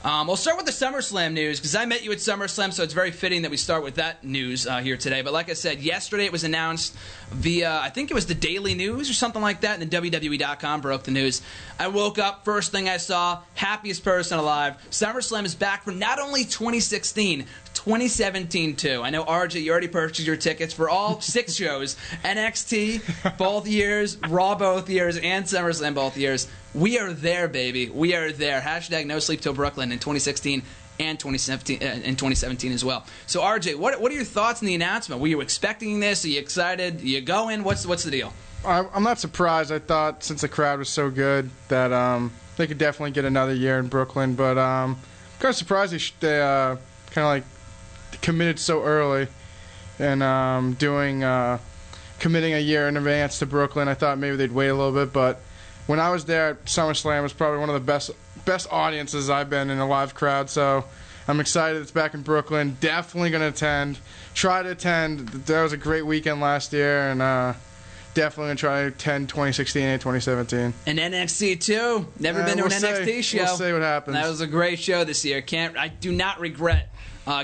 We'll start with the SummerSlam news because I met you at SummerSlam, so it's very fitting that we start with that news here today. But like I said, yesterday it was announced via, I think it was the Daily News or something like that, and then WWE.com broke the news. I woke up, first thing I saw, happiest person alive. SummerSlam is back for not only 2016, 2017 too. I know, RJ, you already purchased your tickets for all 6 shows. NXT both years, Raw both years, and SummerSlam both years. We are there, baby. We are there. Hashtag No Sleep Till Brooklyn in 2016 and 2017 as well. So, RJ, what are your thoughts on the announcement? Were you expecting this? Are you excited? Are you going? What's the deal? I'm not surprised. I thought since the crowd was so good that they could definitely get another year in Brooklyn. But kind of surprised they kind of like committed so early and committing a year in advance to Brooklyn. I thought maybe they'd wait a little bit, but when I was there at SummerSlam, it was probably one of the best audiences I've been in a live crowd. So I'm excited it's back in Brooklyn. Definitely going to attend. Try to attend. That was a great weekend last year, and definitely going to try to attend 2016 and 2017. And NXT too. Never been to an NXT show. We'll see what happens. That was a great show this year. I do not regret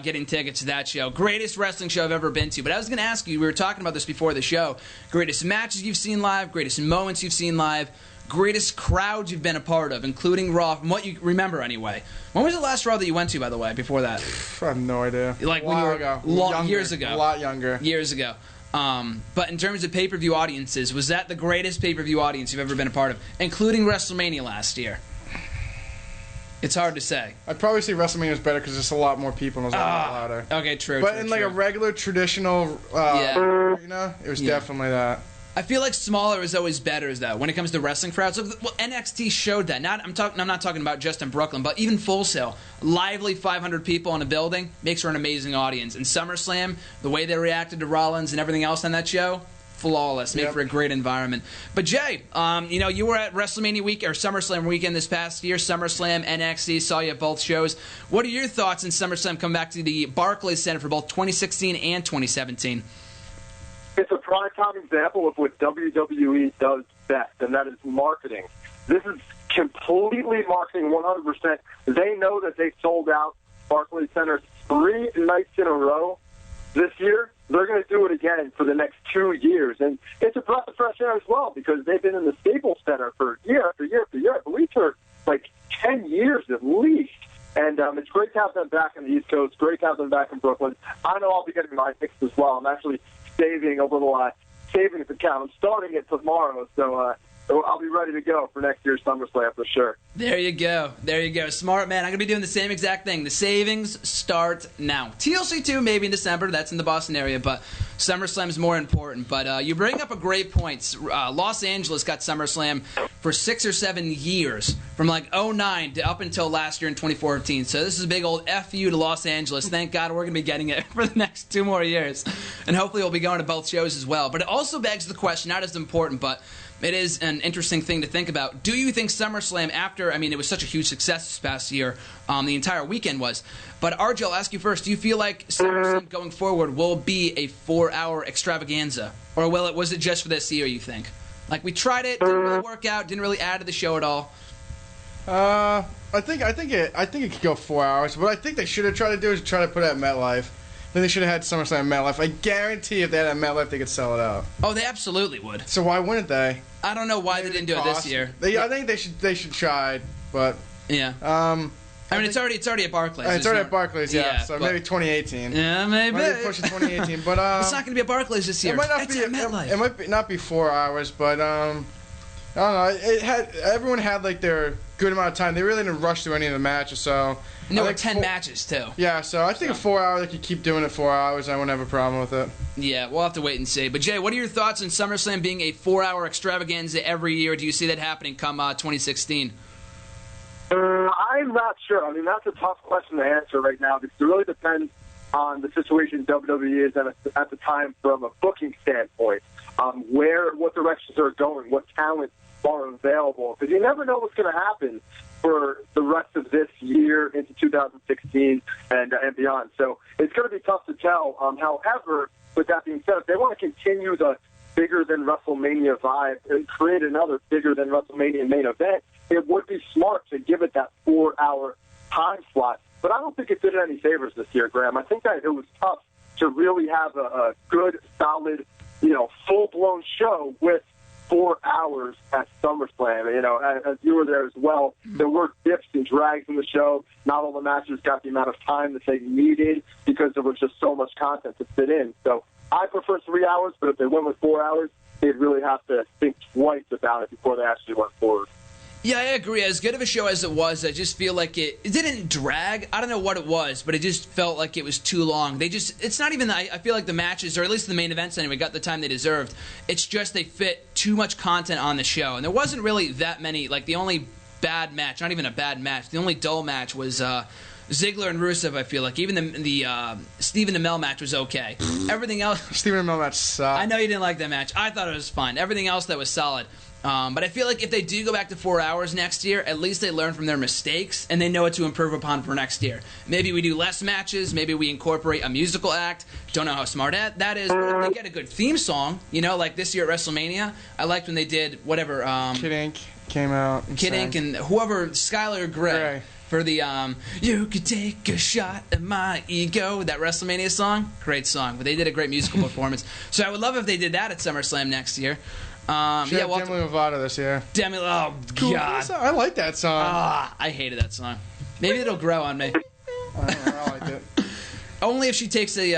getting tickets to that show. Greatest wrestling show I've ever been to. But I was going to ask you, we were talking about this before the show, greatest matches you've seen live, greatest moments you've seen live, greatest crowds you've been a part of, including Raw, from what you remember anyway. When was the last Raw that you went to, by the way, before that? I have no idea. Like a while ago. Years ago. A lot younger. Years ago. But in terms of pay-per-view audiences, was that the greatest pay-per-view audience you've ever been a part of, including WrestleMania last year? It's hard to say. I'd probably say WrestleMania is better because there's a lot more people and it was a lot louder. Okay, true. But in like a regular, traditional arena, it was definitely that. I feel like smaller is always better, though, when it comes to wrestling crowds. Well, NXT showed that. I'm not talking about just in Brooklyn, but even Full Sail, lively 500 people in a building makes for an amazing audience. And SummerSlam, the way they reacted to Rollins and everything else on that show, flawless, make for a great environment. But Jay, you were at WrestleMania week or SummerSlam weekend this past year. SummerSlam, NXT, saw you at both shows. What are your thoughts on SummerSlam coming back to the Barclays Center for both 2016 and 2017? It's a prime-time example of what WWE does best, and that is marketing. This is completely marketing 100%. They know that they sold out Barclays Center 3 nights in a row this year. They're going to do it again for the next 2 years. And it's a breath of fresh air as well because they've been in the Staples Center for year after year after year. I believe for like 10 years at least. And it's great to have them back on the East Coast. Great to have them back in Brooklyn. I know I'll be getting my fix as well. I'm actually saving a little savings account. I'm starting it tomorrow, so I'll be ready to go for next year's SummerSlam for sure. There you go. There you go. Smart man. I'm going to be doing the same exact thing. The savings start now. TLC 2 maybe in December. That's in the Boston area, but SummerSlam is more important. But you bring up a great point. Los Angeles got SummerSlam for 6 or 7 years, from like 2009 to up until last year in 2014. So this is a big old F you to Los Angeles. Thank God we're going to be getting it for the next 2 more years. And hopefully we'll be going to both shows as well. But it also begs the question, not as important, but it is an interesting thing to think about. Do you think SummerSlam, after, it was such a huge success this past year, the entire weekend was, but RJ, I'll ask you first, do you feel like SummerSlam going forward will be a 4-hour extravaganza? Or was it just for this year, you think? Like, we tried it, didn't really work out, didn't really add to the show at all. I think it could go 4 hours, but I think they should have tried to do is try to put it at MetLife. Then they should have had SummerSlam at MetLife. I guarantee if they had it at MetLife, they could sell it out. Oh, they absolutely would. So why wouldn't they? I don't know why they didn't do it this year. I think they should try, but yeah. It's already at Barclays. It's already at Barclays, yeah. So maybe 2018. Yeah, maybe. Maybe push it 2018, but it's not going to be at Barclays this year. It might not be at MetLife. It might not be 4 hours, but I don't know. Everyone had like their good amount of time. They really didn't rush through any of the matches, so. And there were 10 matches, too. Yeah, so I think a 4 hour, they could keep doing it 4 hours. I wouldn't have a problem with it. Yeah, we'll have to wait and see. But, Jay, what are your thoughts on SummerSlam being a 4-hour extravaganza every year? Do you see that happening come 2016? I'm not sure. That's a tough question to answer right now because it really depends on the situation WWE is at the time from a booking standpoint, what directions are going, what talent are available. Because you never know what's going to happen for the rest of this year into 2016 and beyond. So it's going to be tough to tell. However, with that being said, if they want to continue the bigger than WrestleMania vibe and create another bigger than WrestleMania main event, it would be smart to give it that 4-hour time slot. But I don't think it did it any favors this year, Graham. I think that it was tough to really have a good, solid, full-blown show with 4 hours at SummerSlam. As you were there as well, there were dips and drags in the show. Not all the matches got the amount of time that they needed because there was just so much content to fit in. So I prefer 3 hours, but if they went with 4 hours, they'd really have to think twice about it before they actually went forward. Yeah, I agree. As good of a show as it was, I just feel like it didn't drag. I don't know what it was, but it just felt like it was too long. It's not even, I feel like the matches, or at least the main events anyway, got the time they deserved. It's just they fit too much content on the show. And there wasn't really that many, like the only bad match, not even a bad match, the only dull match was Ziggler and Rusev, I feel like. Even the Stephen Amell match was okay. Everything else... Stephen Amell match sucked. I know you didn't like that match. I thought it was fine. Everything else that was solid. But I feel like if they do go back to 4 hours next year, at least they learn from their mistakes and they know what to improve upon for next year. Maybe we do less matches. Maybe we incorporate a musical act. Don't know how smart that is. But if they get a good theme song, like this year at WrestleMania, I liked when they did whatever. Kid Ink came out. Kid Ink and whoever, Skylar Grey. For the You Could Take a Shot at My Ego, that WrestleMania song, great song. But they did a great musical performance. So I would love if they did that at SummerSlam next year. Demi Lovato this year. Oh, cool. God. I like that song. I hated that song. Maybe it'll grow on me. I liked it. Only if she takes a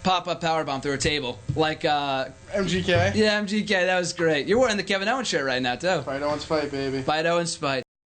pop-up powerbomb through a table. Like, MGK? Yeah, MGK. That was great. You're wearing the Kevin Owens shirt right now, too. Fight Owens fight, baby. Fight Owens fight.